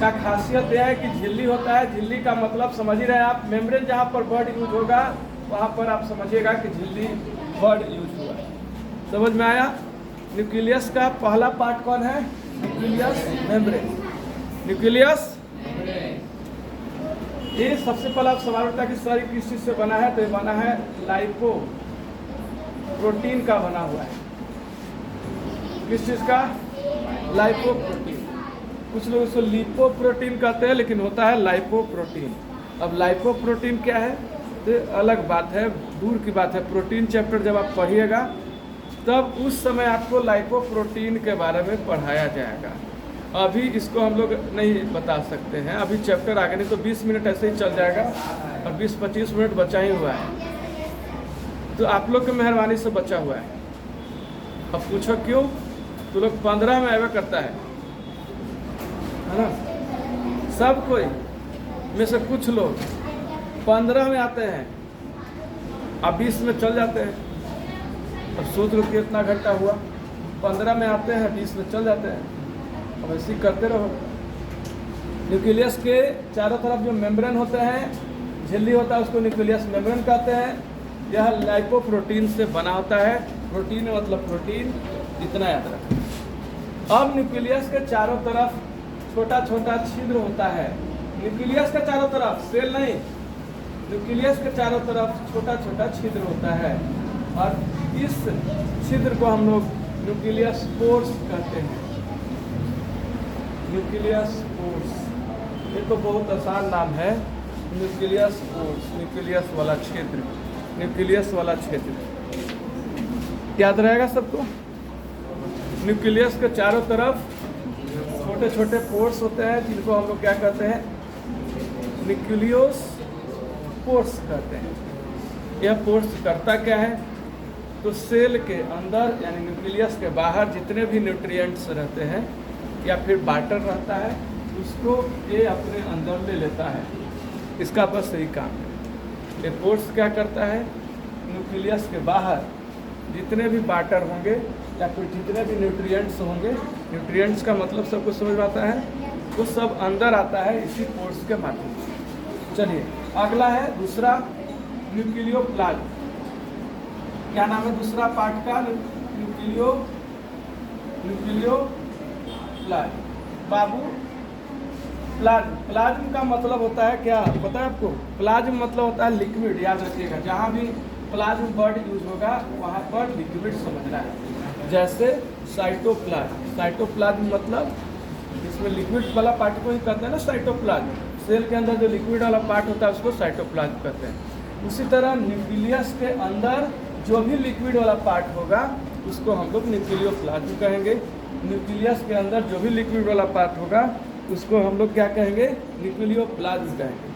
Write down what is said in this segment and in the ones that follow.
का खासियत यह है कि झिल्ली होता है। झिल्ली का मतलब समझ ही रहे हैं आप, मेम्ब्रेन जहाँ पर वर्ड यूज होगा वहाँ पर आप समझिएगा कि झिल्ली वर्ड यूज हुआ है। समझ में आया? न्यूक्लियस का पहला पार्ट कौन है? Nucleus membrane. न्यूक्लियस ये सबसे पहला सवाल उठता है कि सर किस चीज़ से बना है, तो ये बना है लाइपो प्रोटीन का बना हुआ है। किस चीज़ का? लाइपोप्रोटीन। कुछ लोग इसको लिपोप्रोटीन कहते हैं, लेकिन होता है लाइपोप्रोटीन। अब लाइपोप्रोटीन क्या है तो अलग बात है, दूर की बात है। प्रोटीन चैप्टर जब आप पढ़िएगा तब उस समय आपको लाइपोप्रोटीन के बारे में पढ़ाया जाएगा। अभी इसको हम लोग नहीं बता सकते हैं, अभी चैप्टर आगे, नहीं तो 20 मिनट ऐसे ही चल जाएगा और 20-25 मिनट बचा ही हुआ है, तो आप लोग की मेहरबानी से बचा हुआ है। अब पूछो क्यों? तो लोग 15 में आया करता है ना, सब कोई में से कुछ लोग 15 में आते हैं, अब 20 में चल जाते हैं। अब सोच लो कितना घंटा हुआ, 15 में आते हैं, 20 में चल जाते हैं। अब ऐसे ही करते रहो। न्यूक्लियस के चारों तरफ जो मेम्ब्रेन होते हैं, झिल्ली होता है, उसको न्यूक्लियस मेम्ब्रेन कहते हैं। यह लाइपोप्रोटीन से बना होता है। प्रोटीन मतलब प्रोटीन, इतना याद रखें। अब न्यूक्लियस के चारों तरफ छोटा छोटा छिद्र होता है। न्यूक्लियस के चारों तरफ, सेल नहीं, न्यूक्लियस के चारों तरफ छोटा छोटा छिद्र होता है, और इस छिद्र को हम लोग न्यूक्लियस पोर्स कहते हैं। न्यूक्लियस पोर्स, ये तो बहुत आसान नाम है, न्यूक्लियस पोर्स, न्यूक्लियस वाला क्षेत्र, न्यूक्लियस वाला क्षेत्र याद रहेगा सबको। न्यूक्लियस के चारों तरफ छोटे छोटे पोर्स होते हैं, जिनको हम लोग क्या कहते हैं? न्यूक्लियस पोर्स कहते हैं। यह पोर्स करता क्या है? तो सेल के अंदर यानी न्यूक्लियस के बाहर जितने भी न्यूट्रिएंट्स रहते हैं या फिर वाटर रहता है, उसको ये अपने अंदर ले लेता है। इसका बस यही काम है। ये पोर्स क्या करता है? न्यूक्लियस के बाहर जितने भी वाटर होंगे या फिर जितने भी न्यूट्रिएंट्स होंगे, न्यूट्रिएंट्स का मतलब सबको समझ में आता है, वो सब अंदर आता है इसी पोर्स के माध्यम से। चलिए अगला है दूसरा, न्यूक्लियोप्लाज्म। क्या नाम है दूसरा पार्ट का? न्यूक्लियोप्लाज्म। बाबू, प्लाज्म, प्लाज्म का मतलब होता है क्या पता है आपको? प्लाज्म मतलब होता है लिक्विड। याद रखिएगा, जहाँ भी प्लाज्म वर्ड यूज होगा वहाँ पर लिक्विड समझना है। जैसे साइटोप्लाज्म, साइटोप्लाज्म मतलब इसमें लिक्विड वाला पार्ट को ही कहते हैं ना साइटोप्लाज्म। सेल के अंदर जो लिक्विड वाला पार्ट होता है उसको साइटोप्लाज्म कहते हैं। उसी तरह न्यूक्लियस के अंदर जो भी लिक्विड वाला पार्ट होगा उसको हम लोग न्यूक्लियोप्लाज्म कहेंगे। न्यूक्लियस के अंदर जो भी लिक्विड वाला पार्ट होगा उसको हम लोग क्या कहेंगे? न्यूक्लियोप्लाज्म कहेंगे।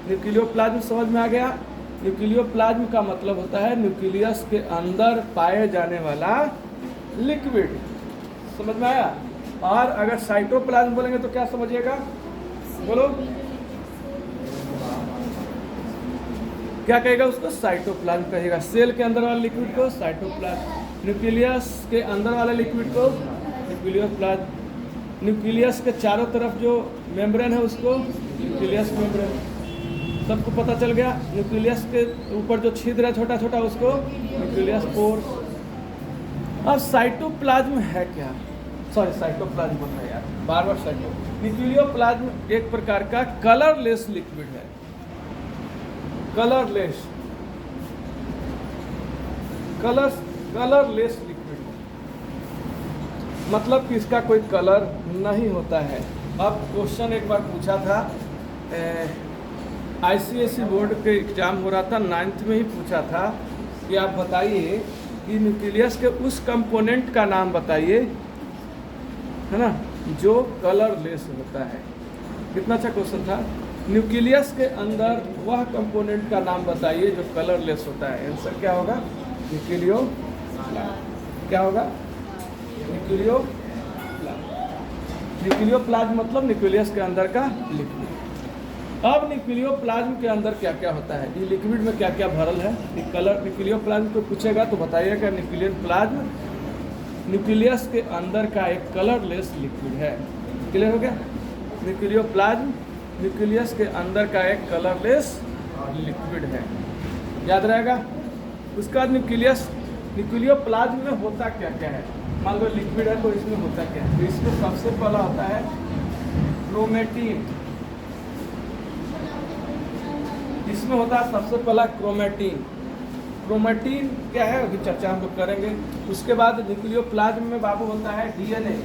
न्यूक्लियोप्लाज्म समझ में आ गया? न्यूक्लियोप्लाज्म का मतलब होता है न्यूक्लियस के अंदर पाए जाने वाला लिक्विड। समझ में आया? और अगर साइटोप्लाज्म बोलेंगे तो क्या समझिएगा? बोलो क्या कहेगा उसको? साइटोप्लाज्म कहेगा। सेल के अंदर वाले लिक्विड को साइटोप्लाज्म, न्यूक्लियस के अंदर वाले लिक्विड को न्यूक्लियोप्लाज्म, न्यूक्लियस के चारों तरफ जो मेम्ब्रेन है उसको न्यूक्लियस मेम्ब्रेन। सबको पता चल गया? न्यूक्लियस के ऊपर जो छिद्र है छोटा छोटा उसको न्यूक्लियस पोर्स। अब साइटोप्लाज्म है क्या? सॉरी, साइटोप्लाज्म बोल रहा है यार, बार बार साइटो। न्यूक्लियोप्लाज्म एक प्रकार का कलरलेस लिक्विड है। कलरलेस, कलरलेस लिक्विड मतलब कि इसका कोई कलर नहीं होता है। अब क्वेश्चन एक बार पूछा था, ICSE बोर्ड के एग्जाम हो रहा था, 9th में ही पूछा था कि आप बताइए कि न्यूक्लियस के उस कंपोनेंट का नाम बताइए, है ना, जो कलरलेस होता है। कितना अच्छा क्वेश्चन था। न्यूक्लियस के अंदर वह कंपोनेंट का नाम बताइए जो कलरलेस होता है। आंसर क्या होगा? न्यूक्लियोप्लाज्म। क्या होगा? न्यूक्लियोप्लाज्म मतलब न्यूक्लियस के अंदर का लिक्विड। अब न्यूक्लियोप्लाज्म के अंदर क्या क्या होता है, ये लिक्विड में क्या क्या भरल है? कलर न्यूक्लियोप्लाज्म को पूछेगा तो बताइएगा न्यूक्लियोप्लाज्म न्यूक्लियस के अंदर का एक कलरलेस लिक्विड है। क्लियर हो गया? न्यूक्लियोप्लाज्म न्यूक्लियस के अंदर का एक कलरलेस लिक्विड है, याद रहेगा। उसका न्यूक्लियोप्लाज्म में होता क्या क्या है, मान लो लिक्विड है तो इसमें होता क्या है। तो इसमें सबसे पहला होता है क्रोमेटीन। इसमें होता है सबसे पहला क्रोमेटीन। क्रोमेटीन क्या है अभी चर्चा हम लोग करेंगे। उसके बाद न्यूक्लियोप्लाज्म में बाबू होता है डीएनए।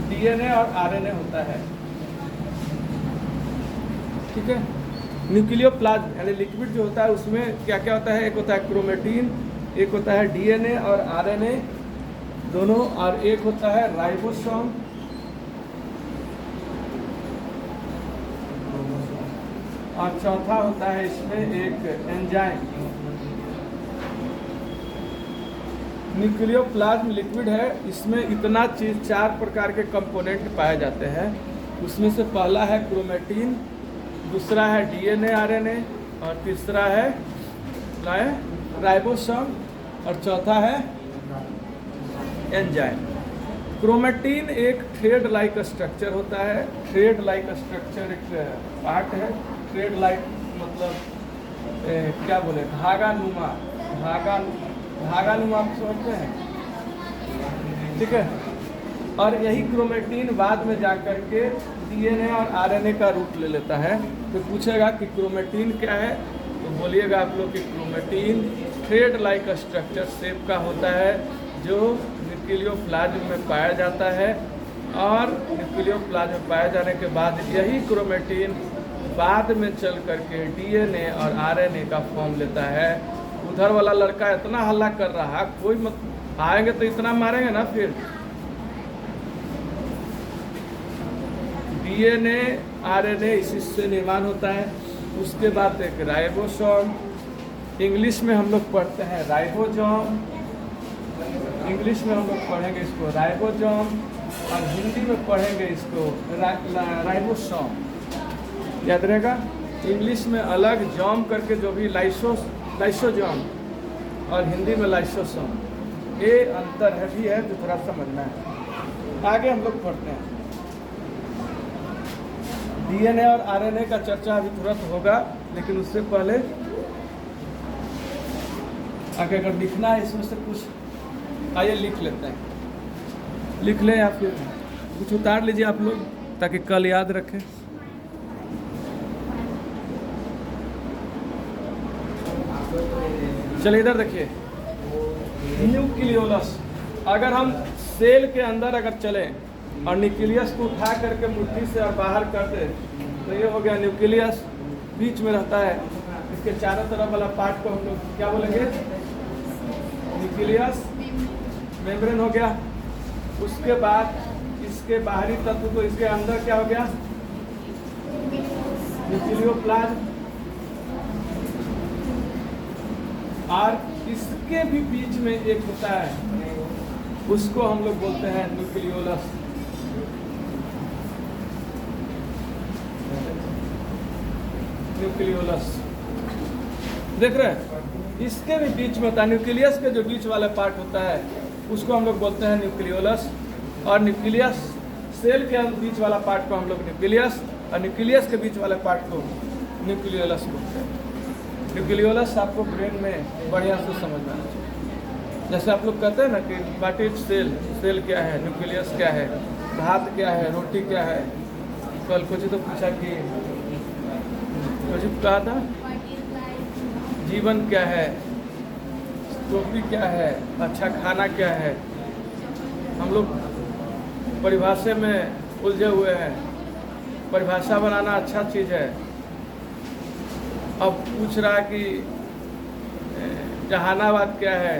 डीएनए और आरएनए होता है, ठीक है। न्यूक्लियोप्लाज्म यानी लिक्विड जो होता है उसमें क्या क्या होता है, एक होता है क्रोमेटीन, एक होता है डीएनए और आरएनए दोनों, और एक होता है राइबोसोम और चौथा होता है इसमें एक एंजाइम। न्यूक्लियोप्लाज्म लिक्विड है, इसमें इतना चीज 4 प्रकार के कंपोनेंट पाए जाते हैं। उसमें से पहला है क्रोमेटीन, दूसरा है डीएनए आरएनए और तीसरा है राइबोसोम और चौथा है एंजाइम। क्रोमेटीन एक थ्रेड लाइक स्ट्रक्चर होता है। थ्रेड लाइक स्ट्रक्चर एक पार्ट है। थ्रेड लाइक मतलब क्या बोले, धागा नुमा आप समझते हैं, ठीक है। और यही क्रोमेटीन बाद में जाकर के डीएनए और आरएनए का रूप ले लेता है। तो पूछेगा कि क्रोमेटीन क्या है, तो बोलिएगा आप लोग कि chromatin thread like structure shape का होता है जो न्यूक्लियोप्लाज्म में पाया जाता है। और न्यूक्लियोप्लाज्म में पाए जाने के बाद यही क्रोमेटीन बाद में चल करके डीएनए और आरएनए का फॉर्म लेता है। उधर वाला लड़का इतना हल्ला कर रहा है, कोई मत आएंगे तो इतना मारेंगे ना। फिर डीएनए आरएनए इसी से निर्माण होता है। उसके बाद एक राइबोसोम, इंग्लिश में हम लोग पढ़ते हैं राइबोसोम, इंग्लिश में हम लोग पढ़ेंगे इसको राइबोसोम और हिंदी में पढ़ेंगे इसको राइबोसोम, याद रहेगा। इंग्लिश में अलग जॉम करके जो भी लाइसोजोम और हिंदी में लाइसोसोम, ये अंतर है भी है जो थोड़ा समझना है। आगे हम लोग पढ़ते हैं। डीएनए और आरएनए का चर्चा अभी तुरंत होगा, लेकिन उससे पहले आगे अगर लिखना है इसमें से कुछ, आइए लिख लेते हैं। लिख लें या फिर कुछ उतार लीजिए आप लोग ताकि कल याद रखें। चलिए इधर देखिए, न्यूक्लियोलस। अगर हम सेल के अंदर अगर चलें और न्यूक्लियस को उठा करके मुट्ठी से और बाहर कर दे तो ये हो गया न्यूक्लियस, बीच में रहता है। इसके चारों तरफ वाला पार्ट को हम लोग क्या बोलेंगे, न्यूक्लियस मेम्ब्रेन हो गया। उसके बाद इसके बाहरी तत्व को इसके अंदर क्या हो गया, न्यूक्लियोप्लाज्म। और इसके भी बीच में एक होता है, उसको हम लोग बोलते हैं न्यूक्लियोलस। न्यूक्लियोलस देख रहे हैं, इसके भी बीच में होता है। न्यूक्लियस के जो बीच वाला पार्ट होता है उसको हम लोग बोलते हैं न्यूक्लियोलस। और न्यूक्लियस सेल के बीच वाला पार्ट को हम लोग न्यूक्लियस, और न्यूक्लियस के बीच वाले पार्ट को न्यूक्लियोलस बोलते हैं। न्यूक्लियोलस आपको ब्रेन में बढ़िया से समझना चाहिए। जैसे आप लोग कहते हैं ना कि व्हाट इज सेल, सेल क्या है, न्यूक्लियस क्या है, भात क्या है, रोटी क्या है। कल कुछ तो पूछा कि कुछ कहा था जीवन क्या है, टोपी क्या है, अच्छा खाना क्या है। हम लोग परिभाषा में उलझे हुए हैं। परिभाषा बनाना अच्छा चीज़ है। अब पूछ रहा कि जहानाबाद क्या है,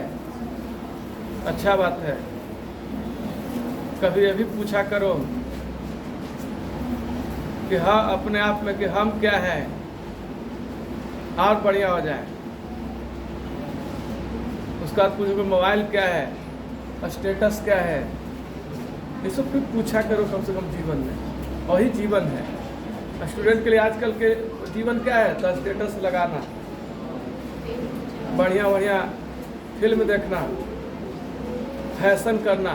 अच्छा बात है। कभी ये भी पूछा करो कि हाँ अपने आप में कि हम क्या है, और बढ़िया हो जाए। उसके बाद पूछो मोबाइल क्या है, स्टेटस क्या है। ये सब भी पूछा करो कम से कम जीवन में, वही जीवन है। स्टूडेंट के लिए आजकल के जीवन क्या है, तो स्टेटस लगाना, बढ़िया बढ़िया फिल्म देखना, फैशन करना,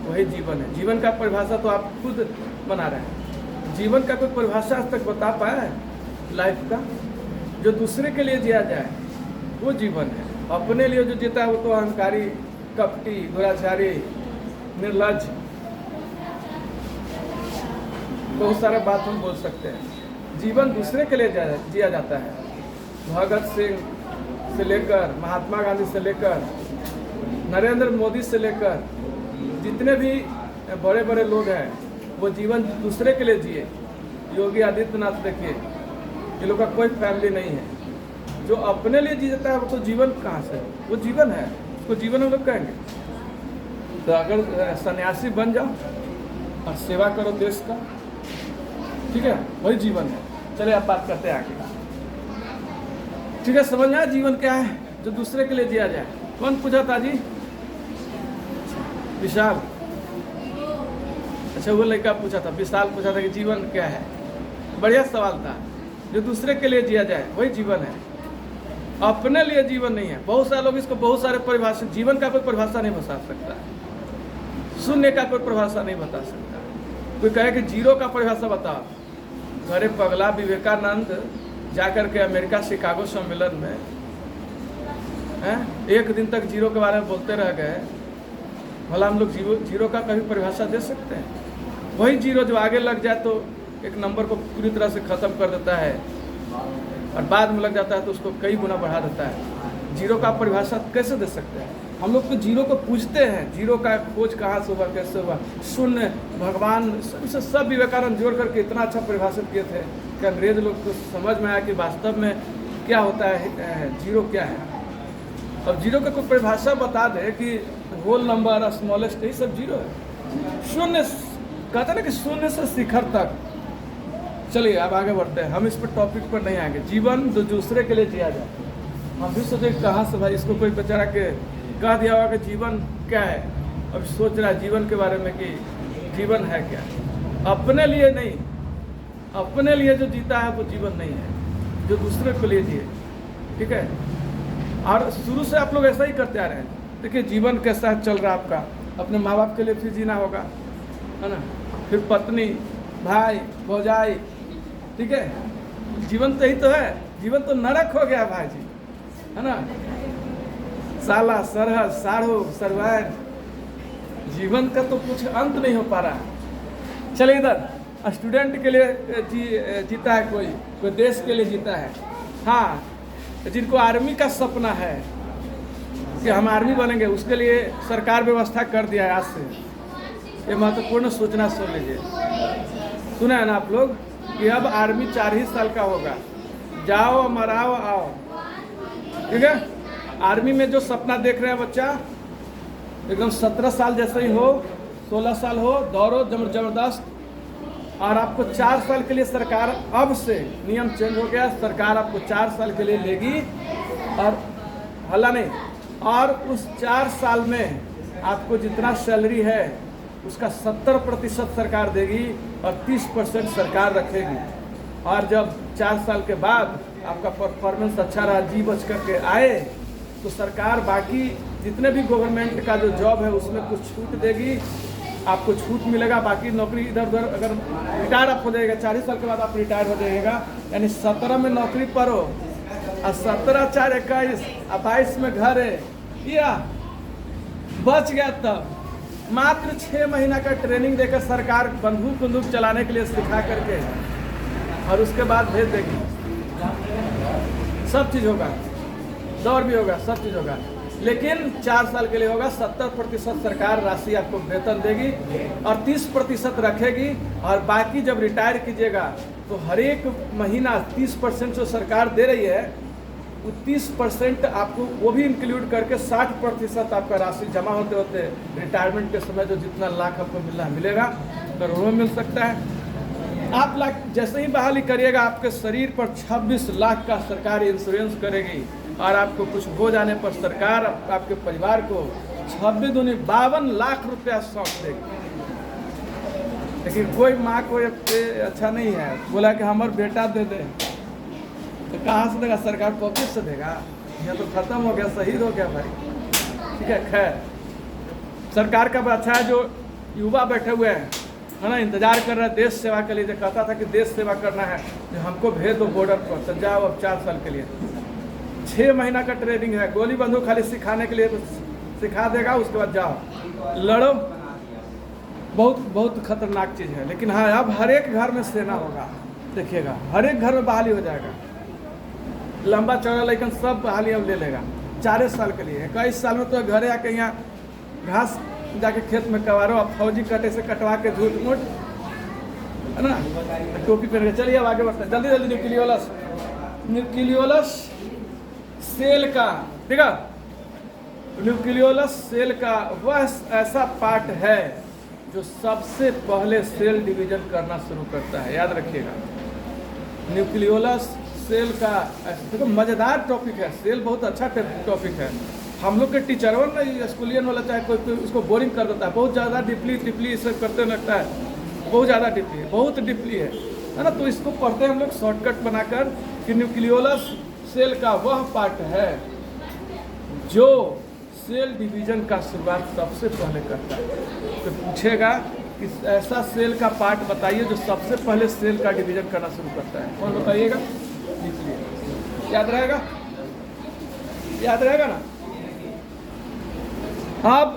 वही जीवन है। जीवन का परिभाषा तो आप खुद बना रहे हैं। जीवन का कोई परिभाषा आज तक बता पाया है लाइफ का? जो दूसरे के लिए जिया जाए वो जीवन है। अपने लिए जो जीता है वो तो अहंकारी, कपटी, दुराचारी, निर्लज, बहुत सारे बात हम बोल सकते हैं। जीवन दूसरे के लिए जिया जाता है। भगत सिंह से लेकर महात्मा गांधी से लेकर नरेंद्र मोदी से लेकर जितने भी बड़े बड़े लोग हैं वो जीवन दूसरे के लिए जिए। योगी आदित्यनाथ देखिए, ये लोग का कोई फैमिली नहीं है। जो अपने लिए जीता है वो तो जीवन कहाँ से? वो जीवन है, उसको जीवन हम लोग कहेंगे। तो अगर सन्यासी बन जाओ और सेवा करो देश का, ठीक है, वही जीवन है। चलिए आप बात करते हैं आगे। ठीक है, समझ में आया जीवन क्या है? जो दूसरे के लिए जिया जाए। कौन पूछा था जी? विशाल। अच्छा, वो लड़का पूछा था, विशाल पूछा था कि जीवन क्या है। बढ़िया सवाल था। जो दूसरे के लिए जिया जाए वही जीवन है, अपने लिए जीवन नहीं है। बहुत सारे लोग इसको बहुत सारे परिभाषा, जीवन का कोई परिभाषा नहीं बता सकता, शून्य का कोई परिभाषा नहीं बता सकता। कोई कहे कि जीरो का परिभाषा बताओ, अरे पगला, विवेकानंद जाकर के अमेरिका शिकागो सम्मेलन में एक दिन तक जीरो के बारे में बोलते रह गए। भला हम लोग जीरो का कभी परिभाषा दे सकते हैं? वही जीरो जो आगे लग जाए तो एक नंबर को पूरी तरह से ख़त्म कर देता है और बाद में लग जाता है तो उसको कई गुना बढ़ा देता है। जीरो का परिभाषा कैसे दे सकते हैं? हम लोग तो जीरो को पूछते हैं। जीरो का खोज कहाँ से हुआ, कैसे हुआ? शून्य, भगवान, सब विवेकानंद जोड़ करके इतना अच्छा परिभाषित किए थे कि अंग्रेज लोग को समझ में आया कि वास्तव में क्या होता है, जीरो क्या है। अब जीरो का कोई परिभाषा बता दे कि होल नंबर, स्मॉलेस्ट, ये सब जीरो है। शून्य कहते हैं ना कि शून्य से शिखर तक। चलिए अब आगे बढ़ते हैं, हम इस पर टॉपिक पर नहीं आएंगे। जीवन जो दूसरे के लिए जिया जाए। हम भी सोचे कहाँ से भाई इसको कोई बेचारा के कह दिया होगा कि जीवन क्या है। अब सोच रहा है जीवन के बारे में कि जीवन है क्या। अपने लिए नहीं, अपने लिए जो जीता है वो जीवन नहीं है, जो दूसरे के लिए जिए। ठीक है, और शुरू से आप लोग ऐसा ही करते आ रहे हैं। देखिए जीवन कैसा चल रहा है आपका, अपने माँ बाप के लिए फिर जीना होगा, है ना, फिर पत्नी, भाई, भौजाई, ठीक है। जीवन तो ही तो है। जीवन तो नरक हो गया भाई जी, है ना। साला, सरहद, साढ़ो, सरवैन, जीवन का तो कुछ अंत नहीं हो पा रहा। चलिए इधर स्टूडेंट के लिए जीता है, कोई देश के लिए जीता है। हाँ, जिनको आर्मी का सपना है कि हम आर्मी बनेंगे, उसके लिए सरकार व्यवस्था कर दिया है आज से। ये महत्वपूर्ण सूचना सुन लीजिए। सुना है ना आप लोग कि अब आर्मी 4 ही साल का होगा। जाओ, मराओ, आओ। ठीक है, आर्मी में जो सपना देख रहे हैं बच्चा, एकदम 17 साल जैसे ही हो, 16 साल हो, दौड़ो जबरदस्त। और आपको 4 साल के लिए सरकार, अब से नियम चेंज हो गया, सरकार आपको 4 साल के लिए लेगी और हल्ला नहीं। और उस 4 साल में आपको जितना सैलरी है उसका 70% सरकार देगी और 30% सरकार रखेगी। और जब 4 साल के बाद आपका परफॉर्मेंस अच्छा रहा, जी बच करके आए, तो सरकार बाकी जितने भी गवर्नमेंट का जो जॉब है उसमें कुछ छूट देगी, आपको छूट मिलेगा। बाकी नौकरी इधर उधर, अगर रिटायर आप हो जाएगा 40 साल के बाद आप रिटायर हो जाएगा, यानी 17 में नौकरी पर हो और 17, 4, 21 और 22 में घर है, या बच गया। तब मात्र 6 महीना का ट्रेनिंग देकर सरकार बंदूक चलाने के लिए सिखा करके और उसके बाद भेज देगी। सब चीज़ होगा, दौड़ भी होगा, सब चीज़ होगा, लेकिन 4 साल के लिए होगा। 70% सरकार राशि आपको वेतन देगी और 30% रखेगी। और बाकी जब रिटायर कीजिएगा तो हर एक महीना 30% जो सरकार दे रही है, वो 30% आपको वो भी इंक्लूड करके 60% आपका राशि जमा होते होते रिटायरमेंट के समय जो जितना लाख आपको मिलना मिलेगा, करोड़ों में मिल सकता है। आप लाख जैसे ही बहाली करिएगा, आपके शरीर पर 26 लाख का सरकार इंश्योरेंस करेगी और आपको कुछ हो जाने पर सरकार आपके परिवार को 26 दूनी 52 लाख रुपया सौंप देगी। लेकिन कोई माँ को अच्छा नहीं है, बोला कि हमारा बेटा दे दे, तो कहाँ से देगा? सरकार पॉकेट से देगा? यह तो खत्म हो गया, शहीद हो गया भाई। ठीक है, खैर सरकार का अच्छा है जो युवा बैठे हुए हैं, है ना, इंतजार कर रहे हैं देश सेवा के लिए। जो कहता था कि देश सेवा करना है तो हमको भेज दो बॉर्डर पर, तो जाओ अब 4 साल के लिए। 6 महीना का ट्रेनिंग है, गोली बंदूक खाली सिखाने के लिए तो सिखा देगा, उसके बाद जाओ लड़ो। बहुत बहुत खतरनाक चीज़ है। लेकिन हाँ, अब हर एक घर में सेना होगा, देखिएगा, हर एक घर में बहाली हो जाएगा। लंबा चौड़ा लेकिन सब बहाली अब ले लेगा 4 साल के लिए। 21 साल में तो घरे आके यहाँ घास जाके खेत में कवारो, अब फौजी कटे से कटवा के झूठ मूठ, है ना, टोपी पहन के। चलिए अब आगे बढ़ते हैं जल्दी जल्दी। न्यूक्लियोलस, न्यूक्लियोलस सेल का, ठीक है, न्यूक्लियोलस सेल का वह ऐसा पार्ट है जो सबसे पहले सेल डिवीजन करना शुरू करता है। याद रखिएगा, न्यूक्लियोलस सेल का, देखो मज़ेदार टॉपिक है। सेल बहुत अच्छा टॉपिक है। हम लोग के टीचरों ने स्कूलियन वाला चाहे कोई उसको बोरिंग कर देता है, बहुत ज़्यादा डीपली ये सब करते लगता है, बहुत ज़्यादा डीपली है, बहुत डीपली है ना। तो इसको पढ़ते हैं हम लोग शॉर्टकट बनाकर कि न्यूक्लियोलस सेल का वह पार्ट है जो सेल डिवीजन का शुरुआत सबसे पहले करता है। तो पूछेगा कि ऐसा सेल का पार्ट बताइए जो सबसे पहले सेल का डिवीजन करना शुरू करता है, कौन बताइएगा? इसलिए याद रहेगा, याद रहेगा ना। अब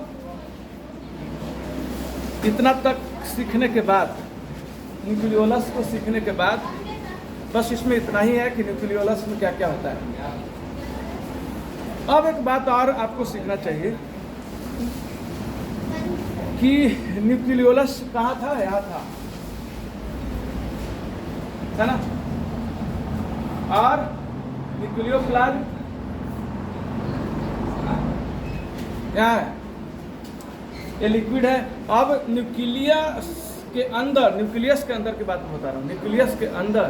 इतना तक सीखने के बाद, न्यूक्लियोलस को सीखने के बाद बस इसमें इतना ही है कि न्यूक्लियोलस में क्या क्या होता है। अब एक बात और आपको सीखना चाहिए कि न्यूक्लियोलस कहाँ था? यहाँ था, है ना। और न्यूक्लियोप्लाज्म यहाँ है, ये लिक्विड है। अब न्यूक्लियस के अंदर, न्यूक्लियस के अंदर की बात मैं बता रहा हूँ, न्यूक्लियस के अंदर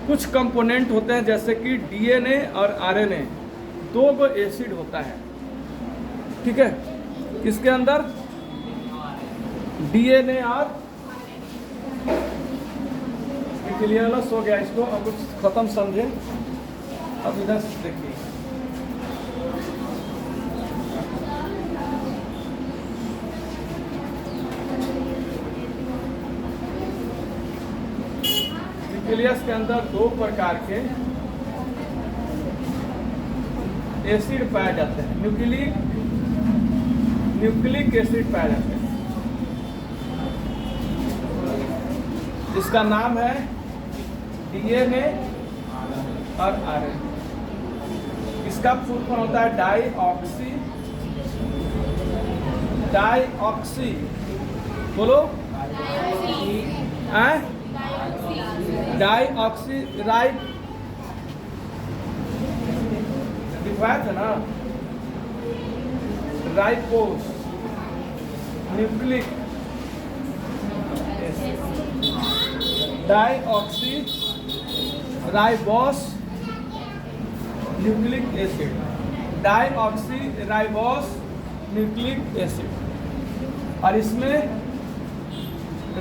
कुछ कंपोनेंट होते हैं जैसे कि डीएनए और आरएनए, 2 गो एसिड होता है, ठीक है। इसके अंदर डीएनए और न्यूक्लियोलस हो गया। इसको अब कुछ खत्म समझे। अब इधर देखिए, न्यूक्लियस के अंदर 2 प्रकार के एसिड पाए जाते हैं। न्यूक्लिक एसिड पाए जाते हैं, जिसका नाम है डीएनए और आरएनए। इसका फुल फॉर्म होता है डाईऑक्सी, बोलो, डाईऑक्सी दिखाया था ना, ribose nucleic acid, deoxy ribose nucleic acid, deoxy ribose nucleic acid. और इसमें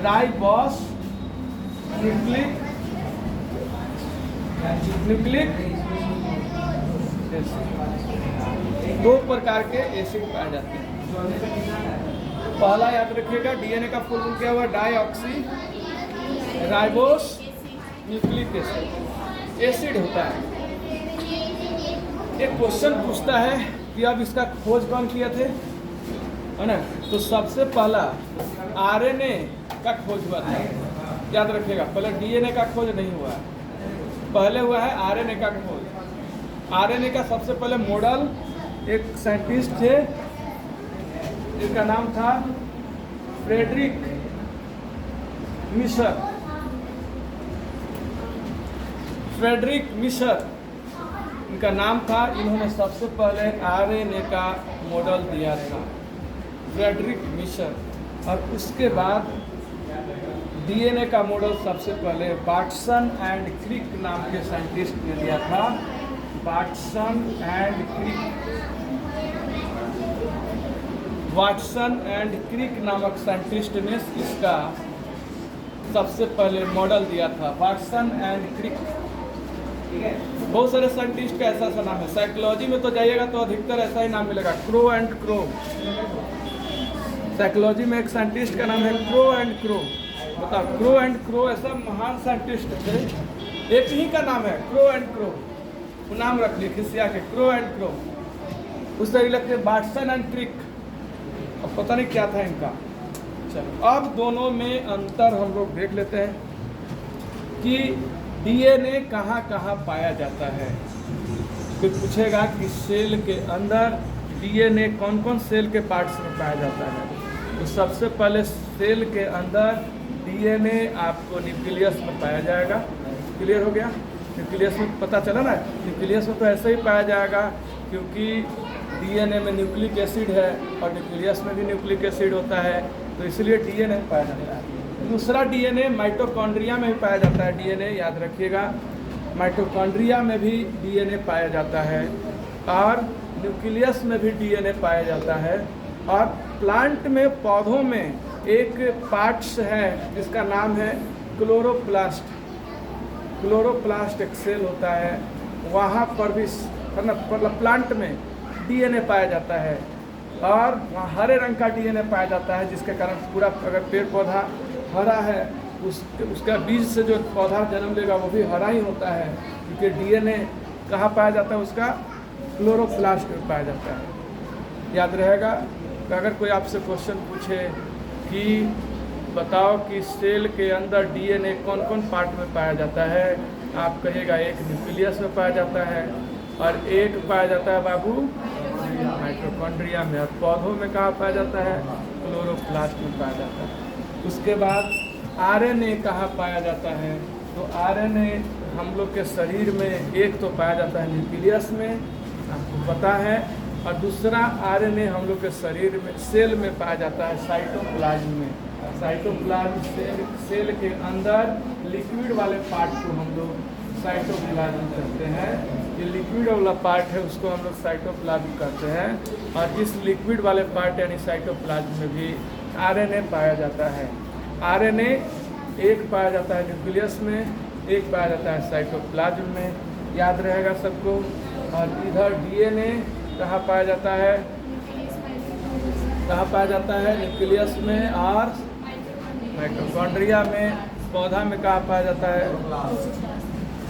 राइबोस न्यूक्लिक एसिड, 2 प्रकार के एसिड पाए जाते हैं। पहला याद रखिएगा, डीएनए का फुल फॉर्म क्या हुआ? Deoxy ribose nucleic acid, acid होता है। एक क्वेश्चन पूछता है कि अब इसका खोज कौन किए थे, है ना। तो सबसे पहला आरएनए का खोज हुआ था, याद रखिएगा। पहले डीएनए का खोज नहीं हुआ है, पहले हुआ है आरएनए का खोज। आरएनए का सबसे पहले मॉडल एक साइंटिस्ट थे, जिनका नाम था फ्रेडरिक मिशर, इनका नाम था। इन्होंने सबसे पहले आरएनए का मॉडल दिया था, फ्रेडरिक मिशर। और उसके बाद डीएनए का मॉडल सबसे पहले वाटसन एंड क्रिक नाम के साइंटिस्ट ने दिया था। वाटसन एंड क्रिक नामक साइंटिस्ट ने इसका सबसे पहले मॉडल दिया था, वाटसन एंड क्रिक। बहुत सारे साइंटिस्ट का ऐसा नाम है। साइकोलॉजी में तो जाइएगा तो अधिकतर ऐसा ही नाम मिलेगा, क्रो एंड क्रो, साइकोलॉजी में एक साइंटिस्ट का नाम है क्रो एंड क्रो। बताओ, क्रो एंड क्रो ऐसा महान साइंटिस्ट थे, एक ही का नाम है क्रो एंड क्रो, वो नाम रख लिए खिसिया के, क्रो एंड क्रो। उस तरह लगते वाटसन एंड क्रिक, अब पता नहीं क्या था इनका। चलो अब दोनों में अंतर हम लोग देख लेते हैं कि डीएनए कहाँ कहाँ पाया जाता है। फिर पूछेगा कि सेल के अंदर डीएनए कौन कौन सेल के पार्ट्स में पाया जाता है। तो सबसे पहले सेल के अंदर डीएनए आपको न्यूक्लियस में पाया जाएगा। क्लियर हो गया? न्यूक्लियस में पता चला ना, न्यूक्लियस में तो ऐसे ही पाया जाएगा क्योंकि डीएनए में न्यूक्लिक एसिड है और न्यूक्लियस में भी न्यूक्लिक एसिड होता है, तो इसलिए डीएनए में पाया जाता है। दूसरा डीएनए माइटोकॉन्ड्रिया में भी पाया जाता है। डीएनए याद रखिएगा, माइटोकॉन्ड्रिया में भी डीएनए पाया जाता है और न्यूक्लियस में भी डीएनए पाया जाता है। और प्लांट में, पौधों में एक पार्ट्स है जिसका नाम है क्लोरोप्लास्ट। क्लोरोप्लास्ट एक सेल होता है, वहाँ पर भी प्लांट में डीएनए पाया जाता है और वहाँ हरे रंग का डीएनए पाया जाता है, जिसके कारण पूरा, अगर पेड़ पौधा हरा है, उसका बीज से जो पौधा जन्म लेगा वो भी हरा ही होता है, क्योंकि डीएनए कहाँ पाया जाता है, उसका क्लोरोप्लास्ट में पाया जाता है। याद रहेगा कि अगर कोई आपसे क्वेश्चन पूछे कि बताओ कि सेल के अंदर डीएनए कौन कौन पार्ट में पाया जाता है, आप कहिएगा एक न्यूक्लियस में पाया जाता है और एक पाया जाता है बाबू माइटोकॉन्ड्रिया में, और पौधों में कहाँ पाया जाता है, क्लोरोप्लास्ट में पाया जाता है। उसके बाद आरएनए कहाँ पाया जाता है, तो आरएनए हम लोग के शरीर में एक तो पाया जाता है न्यूक्लियस में, आपको पता है, और दूसरा आरएनए हम लोग के शरीर में सेल में पाया जाता है साइटोप्लाज्म में। साइटोप्लाज्म सेल के अंदर लिक्विड वाले पार्ट को हम लोग साइटोप्लाज्म कहते हैं। ये लिक्विड वाला पार्ट है, उसको हम लोग साइटोप्लाज्म कहते हैं। और इस लिक्विड वाले पार्ट यानी साइटोप्लाज्म में भी आरएनए पाया जाता है। आरएनए एक पाया जाता है न्यूक्लियस में, एक पाया जाता है साइटोप्लाज्म में, याद रहेगा सबको। और इधर डीएनए कहाँ पाया जाता है, कहाँ पाया जाता है, न्यूक्लियस में और माइटोकॉन्ड्रिया में। पौधा में कहाँ पाया जाता है,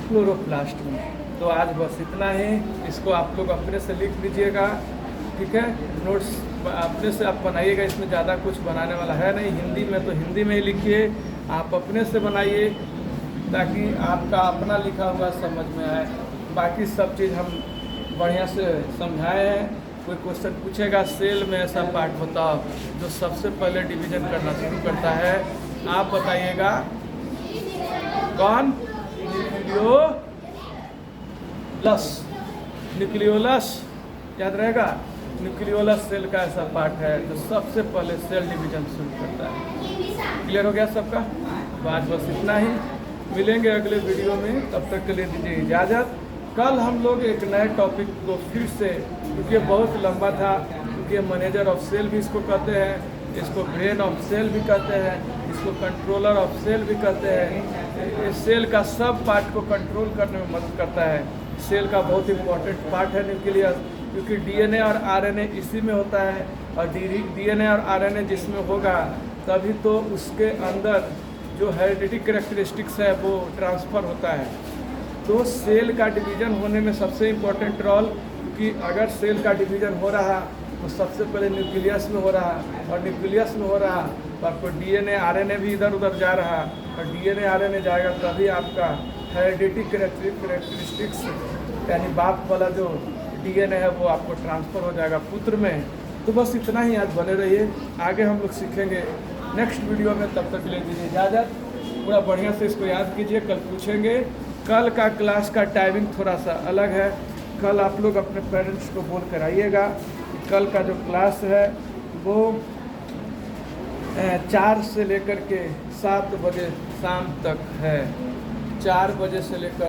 क्लोरोप्लास्ट में। तो आज बस इतना ही, इसको आप लोग अपने से लिख लीजिएगा, ठीक है। नोट्स अपने से आप बनाइएगा, इसमें ज़्यादा कुछ बनाने वाला है नहीं। हिंदी में तो हिंदी में ही लिखिए, आप अपने से बनाइए ताकि आपका अपना लिखा हुआ समझ में आए। बाकी सब चीज़ हम बढ़िया से समझाए हैं। कोई क्वेश्चन पूछेगा सेल में ऐसा पार्ट बताओ जो सबसे पहले डिवीजन करना शुरू करता है, आप बताइएगा कौन, न्यूक्लियोलस, याद रहेगा। न्यूक्लियोलस सेल का ऐसा पार्ट है जो सबसे पहले सेल डिवीजन शुरू करता है। क्लियर हो गया सबका? तो आज बस इतना ही, मिलेंगे अगले वीडियो में, तब तक के लिए दीजिए इजाज़त। कल हम लोग एक नए टॉपिक को फिर से, क्योंकि बहुत लंबा था, क्योंकि मैनेजर ऑफ सेल भी इसको कहते हैं, इसको ब्रेन ऑफ सेल भी कहते हैं, इसको कंट्रोलर ऑफ सेल भी कहते हैं। इस सेल का सब पार्ट को कंट्रोल करने में मदद करता है। सेल का बहुत इंपॉर्टेंट पार्ट है न्यूक्लियस, क्योंकि डीएनए और आरएनए इसी में होता है, और डीएनए और आरएनए जिसमें होगा तभी तो उसके अंदर जो हेरिडिटिक कैरेक्टरिस्टिक्स है वो ट्रांसफ़र होता है। तो सेल का डिवीज़न होने में सबसे इम्पोर्टेंट रोल, क्योंकि अगर सेल का डिवीज़न हो रहा तो सबसे पहले न्यूक्लियस में हो रहा, और न्यूक्लियस में हो रहा तो आपको डीएनए आरएनए भी इधर उधर जा रहा, और डीएनए आरएनए जाएगा तभी आपका हेरिडिटिक कैरेक्टरिस्टिक्स यानी बाप वाला जो डीएनए है वो आपको ट्रांसफ़र हो जाएगा पुत्र में। तो बस इतना ही, आज बने रहिए, आगे हम लोग सीखेंगे नेक्स्ट वीडियो में। तब तक ले दीजिए इजाज़त। पूरा बढ़िया से इसको याद कीजिए, कल पूछेंगे। कल का क्लास का टाइमिंग थोड़ा सा अलग है, कल आप लोग अपने पेरेंट्स को बोल कर आइएगा। कल का जो क्लास है वो 4 से लेकर के 7 बजे शाम तक है, 4 बजे से लेकर